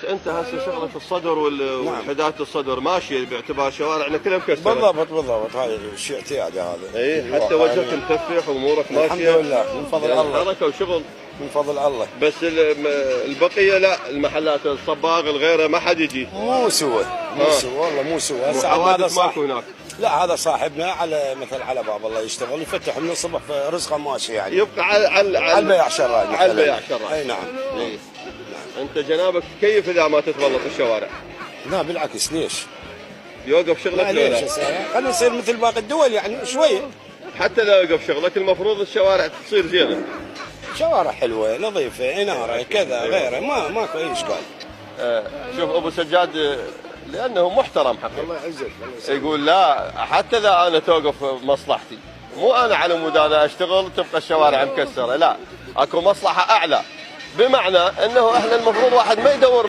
انت هسه شغله الصدر والحدايه الصدر ماشيه باعتبار شوارعنا كلها مكسره. بالضبط هاي شيء اعتيادي هذا. اي حتى وجهك مفتح وامورك ماشيه الحمد لله من فضل الله. حركه وشغل من فضل الله. بس البقيه لا، المحلات الصباغ الغيره ما حد يجي. مو سوى والله مو سوى. هذا ماكو هناك. لا هذا صاحبنا على مثل على باب الله يشتغل يفتح من الصبح رزقه ماشي يعني. يبقى على البيع شراي. على البيع شراي. اي نعم. نعم. انت جنابك كيف اذا ما تتغلط الشوارع؟ لا بالعكس ليش؟ يوقف شغلك ليش؟ خلينا نصير مثل باقي الدول يعني شويه. حتى لو يوقف شغلك المفروض الشوارع تصير زينه. شوارع حلوه نظيفه اناره كذا غيره ماكو اي اشكال. شوف ابو سجاد لانه محترم حقيقي. الله يعزك. يقول لا حتى اذا انا توقف مصلحتي، مو انا على مود انا اشتغل تبقى الشوارع مكسره، لا اكو مصلحه اعلى. بمعنى انه احنا المفروض واحد ما يدور